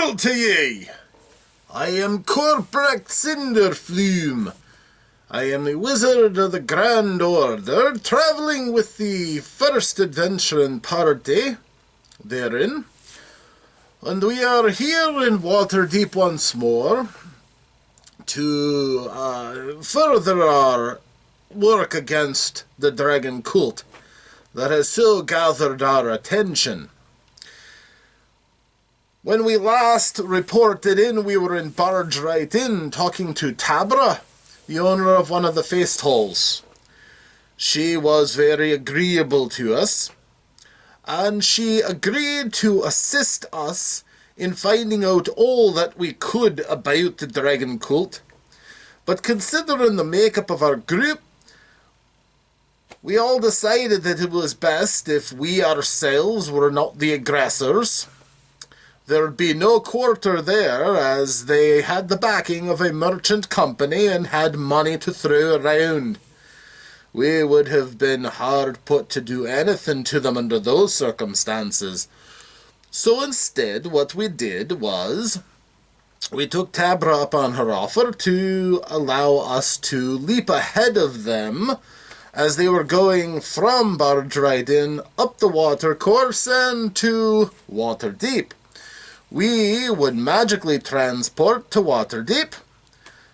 Hail to ye! I am Korbrecht Cinderflume. I am the wizard of the Grand Order, travelling with the first adventuring party therein. And we are here in Waterdeep once more to further our work against the dragon cult that has so gathered our attention. When we last reported in, we were in Korbrecht Inn talking to Tabra, the owner of one of the feast halls. She was very agreeable to us, and she agreed to assist us in finding out all that we could about the dragon cult. But considering the makeup of our group, we all decided that it was best if we ourselves were not the aggressors. There'd be no quarter there, as they had the backing of a merchant company and had money to throw around. We would have been hard put to do anything to them under those circumstances. So instead, what we did was, we took Tabra up on her offer to allow us to leap ahead of them as they were going from Korbrecht Inn up the watercourse and to Waterdeep. We would magically transport to Waterdeep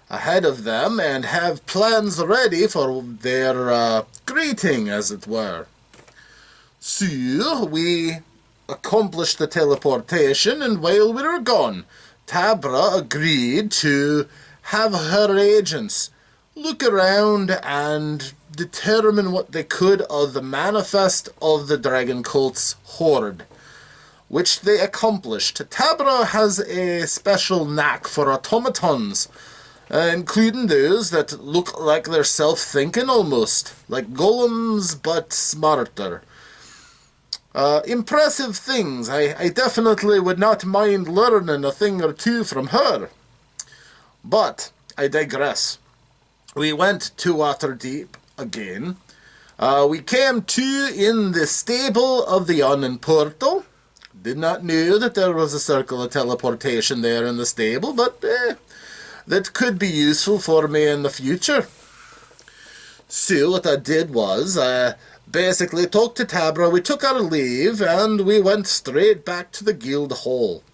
ahead of them and have plans ready for their greeting, as it were. So we accomplished the teleportation, and while we were gone, Tabra agreed to have her agents look around and determine what they could of the manifest of the dragon cult's horde, which they accomplished. Tabra has a special knack for automatons, including those that look like they're self-thinking almost, like golems but smarter. Impressive things. I definitely would not mind learning a thing or two from her. But I digress. We went to Waterdeep again. We came to in the stable of the Unnamed Portal. Did not know that there was a circle of teleportation there in the stable, but that could be useful for me in the future. So what I did was, basically talked to Tabra, we took our leave, and we went straight back to the guild hall.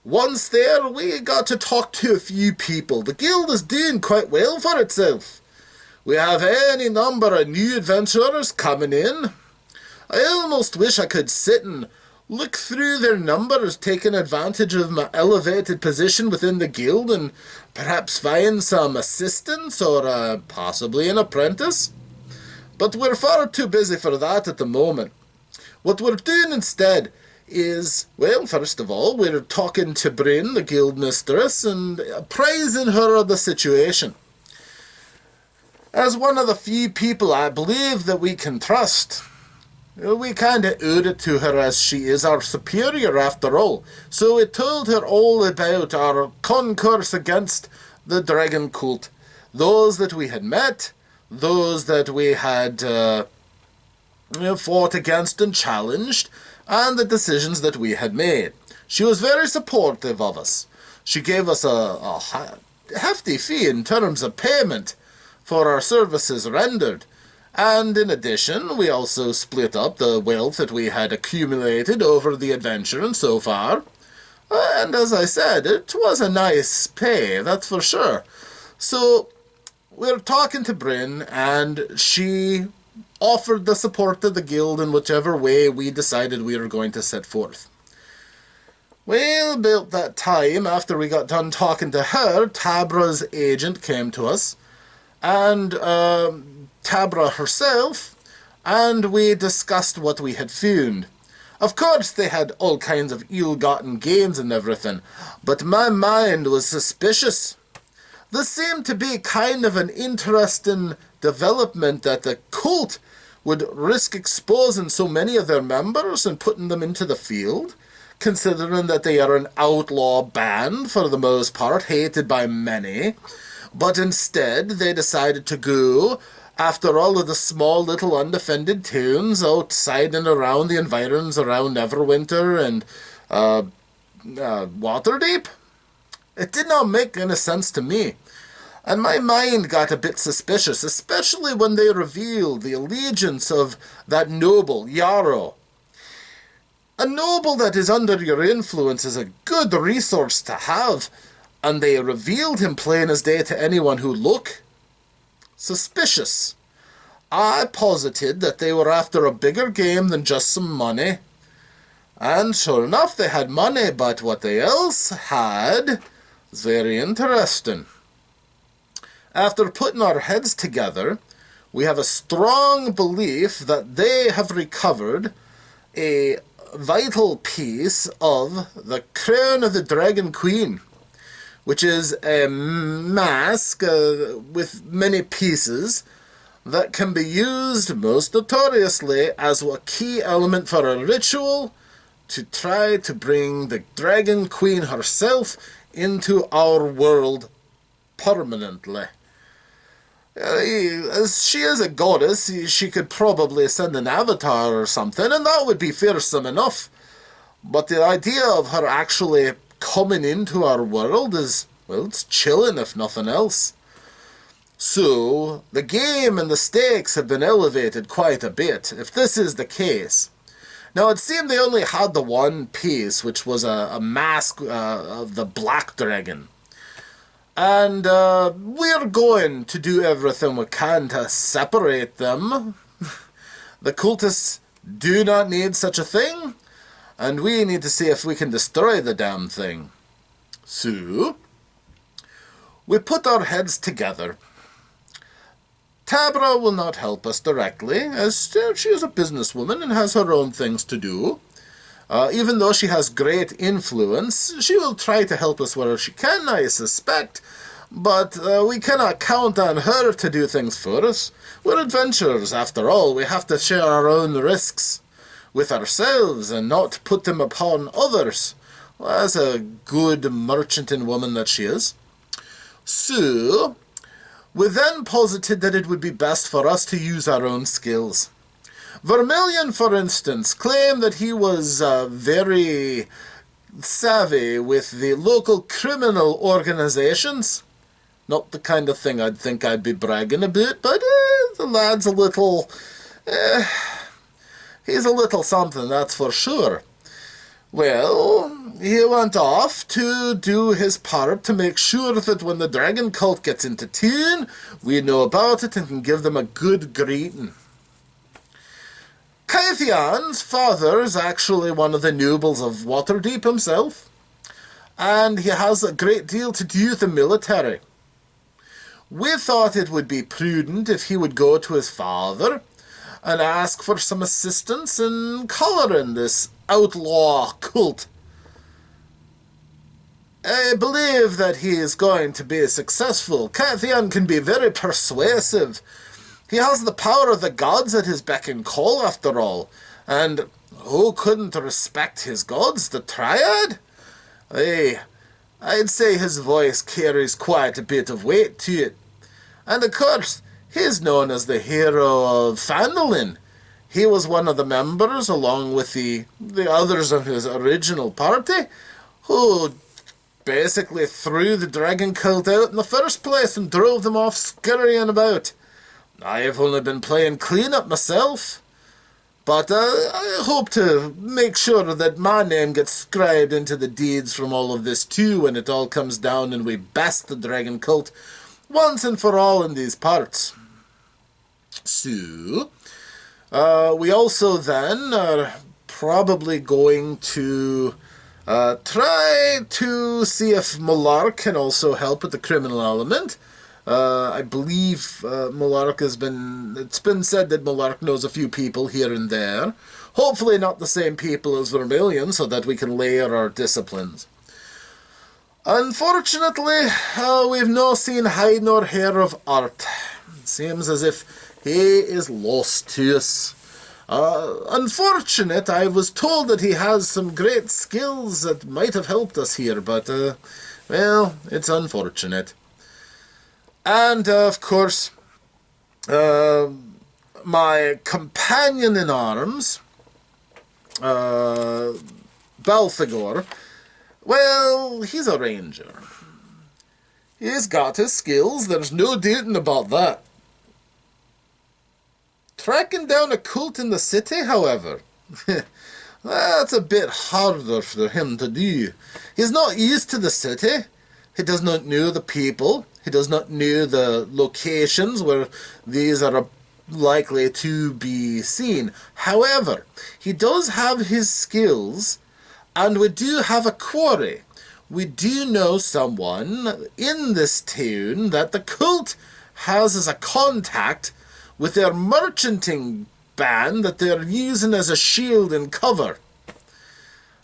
Once there, we got to talk to a few people. The guild is doing quite well for itself. We have any number of new adventurers coming in. I almost wish I could sit and look through their numbers, taking advantage of my elevated position within the guild and perhaps find some assistants or possibly an apprentice. But we're far too busy for that at the moment. What we're doing instead is, well, first of all, we're talking to Bryn, the guild mistress, and praising her of the situation. As one of the few people I believe that we can trust, we kind of owed it to her, as she is our superior after all. So we told her all about our concourse against the dragon cult, those that we had met, those that we had fought against and challenged, and the decisions that we had made. She was very supportive of us. She gave us a hefty fee in terms of payment for our services rendered. And in addition, we also split up the wealth that we had accumulated over the adventure and so far. And as I said, it was a nice pay, that's for sure. So we're talking to Bryn, and she offered the support of the guild in whichever way we decided we were going to set forth. Well, about that time, after we got done talking to her, Tabra's agent came to us, and Tabra herself, and we discussed what we had found. Of course, they had all kinds of ill-gotten gains and everything, but my mind was suspicious. This seemed to be kind of an interesting development that the cult would risk exposing so many of their members and putting them into the field, considering that they are an outlaw band for the most part, hated by many. But instead, they decided to go after all of the small little undefended towns outside and around the environs around Neverwinter and Waterdeep? It did not make any sense to me, and my mind got a bit suspicious, especially when they revealed the allegiance of that noble, Yarrow. A noble that is under your influence is a good resource to have, and they revealed him plain as day to anyone who looked. Suspicious. I posited that they were after a bigger game than just some money. And sure enough, they had money, but what they else had was very interesting. After putting our heads together, we have a strong belief that they have recovered a vital piece of the crown of the Dragon Queen, which is a mask with many pieces that can be used most notoriously as a key element for a ritual to try to bring the Dragon Queen herself into our world permanently. As she is a goddess, she could probably send an avatar or something, and that would be fearsome enough. But the idea of her actually coming into our world is, well, it's chilling if nothing else. So, the game and the stakes have been elevated quite a bit, if this is the case. Now, it seemed they only had the one piece, which was a mask of the Black Dragon. And we're going to do everything we can to separate them. The cultists do not need such a thing, and we need to see if we can destroy the damn thing. So, we put our heads together. Tabra will not help us directly, as she is a businesswoman and has her own things to do. Even though she has great influence, she will try to help us where she can, I suspect, but we cannot count on her to do things for us. We're adventurers, after all. We have to share our own risks with ourselves and not put them upon others, as a good merchanting woman that she is. So, we then posited that it would be best for us to use our own skills. Vermilion, for instance, claimed that he was very savvy with the local criminal organizations. Not the kind of thing I'd think I'd be bragging about, but the lad's a little... he's a little something, that's for sure. Well, he went off to do his part to make sure that when the dragon cult gets into town, we know about it and can give them a good greeting. Kythian's father is actually one of the nobles of Waterdeep himself, and he has a great deal to do with the military. We thought it would be prudent if he would go to his father and ask for some assistance in collaring this outlaw cult. I believe that he is going to be successful. Kythian can be very persuasive. He has the power of the gods at his beck and call, after all. And who couldn't respect his gods, the Triad? I'd say his voice carries quite a bit of weight to it. And of course, he's known as the hero of Fandolin. He was one of the members, along with the others of his original party, who basically threw the dragon cult out in the first place and drove them off scurrying about. I've only been playing clean-up myself, but I hope to make sure that my name gets scribed into the deeds from all of this too when it all comes down and we best the dragon cult once and for all in these parts. So, we also then are probably going to try to see if Malark can also help with the criminal element. I believe it's been said that Malark knows a few people here and there. Hopefully not the same people as Vermilion, so that we can layer our disciplines. Unfortunately, we've no seen hide nor hair of Art. It seems as if he is lost to us. Unfortunate, I was told that he has some great skills that might have helped us here, but, well, it's unfortunate. And, of course, my companion in arms, Balthagor, Well, he's a ranger. He's got his skills, there's no doubting about that. Tracking down a cult in the city, however, that's a bit harder for him to do. He's not used to the city. He does not know the people. He does not know the locations where these are likely to be seen. However, he does have his skills, and we do have a quarry. We do know someone in this town that the cult has as a contact with their merchanting band that they're using as a shield and cover.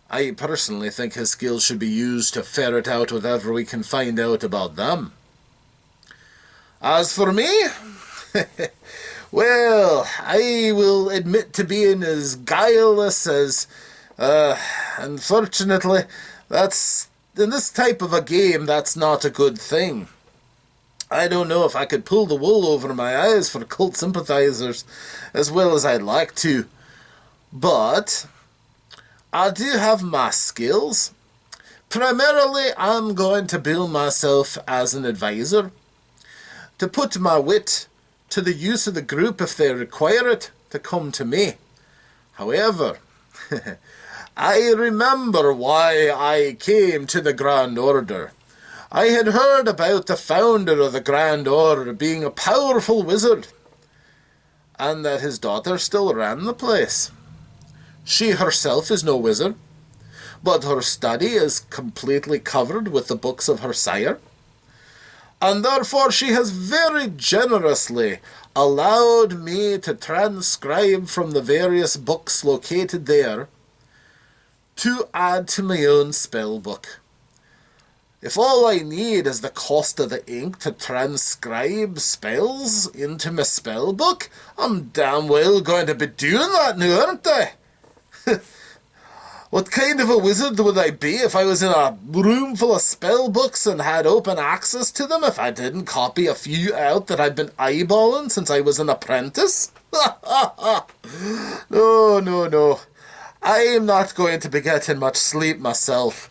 I personally think his skills should be used to ferret out whatever we can find out about them. As for me, well, I will admit to being as guileless as, unfortunately, in this type of a game, that's not a good thing. I don't know if I could pull the wool over my eyes for cult sympathizers as well as I'd like to. But I do have my skills. Primarily, I'm going to bill myself as an advisor, to put my wit to the use of the group if they require it to come to me. However, I remember why I came to the Grand Order. I had heard about the founder of the Grand Order being a powerful wizard, and that his daughter still ran the place. She herself is no wizard, but her study is completely covered with the books of her sire, and therefore she has very generously allowed me to transcribe from the various books located there to add to my own spell book. If all I need is the cost of the ink to transcribe spells into my spell book, I'm damn well going to be doing that now, aren't I? What kind of a wizard would I be if I was in a room full of spell books and had open access to them if I didn't copy a few out that I've been eyeballing since I was an apprentice? No. I am not going to be getting much sleep myself.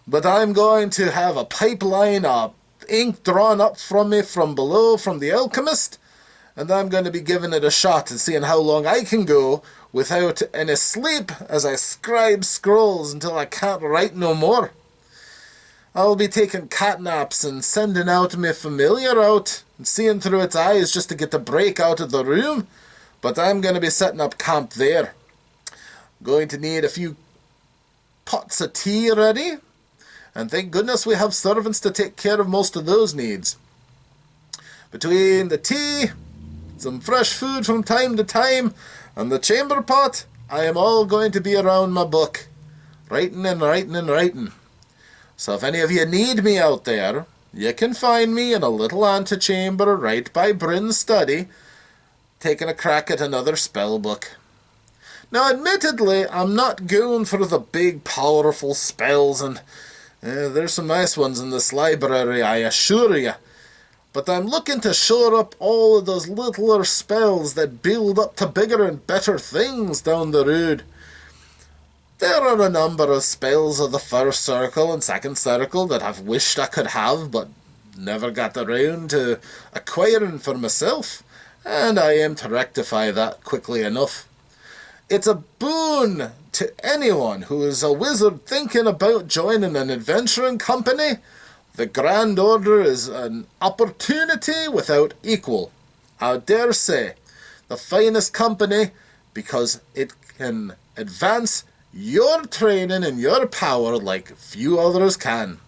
But I'm going to have a pipeline of ink drawn up from me from below from the alchemist, and I'm going to be giving it a shot and seeing how long I can go without any sleep as I scribe scrolls until I can't write no more. I'll be taking cat naps and sending out my familiar out and seeing through its eyes just to get the break out of the room, but I'm going to be setting up camp there. Going to need a few pots of tea ready. And thank goodness we have servants to take care of most of those needs. Between the tea, some fresh food from time to time, and the chamber pot, I am all going to be around my book. Writing and writing and writing. So if any of you need me out there, you can find me in a little antechamber right by Bryn's study, taking a crack at another spell book. Now admittedly, I'm not going for the big powerful spells, and there's some nice ones in this library, I assure you. But I'm looking to shore up all of those littler spells that build up to bigger and better things down the road. There are a number of spells of the first circle and second circle that I've wished I could have, but never got around to acquiring for myself, and I aim to rectify that quickly enough. It's a boon to anyone who is a wizard thinking about joining an adventuring company. The Grand Order is an opportunity without equal. I dare say, the finest company because it can advance your training and your power like few others can.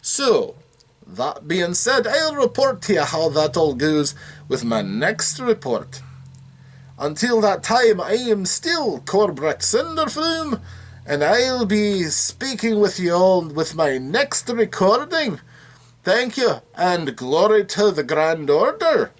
So, that being said, I'll report to you how that all goes with my next report. Until that time, I am still Korbrecht Cinderflume, and I'll be speaking with you all with my next recording. Thank you, and glory to the Grand Order.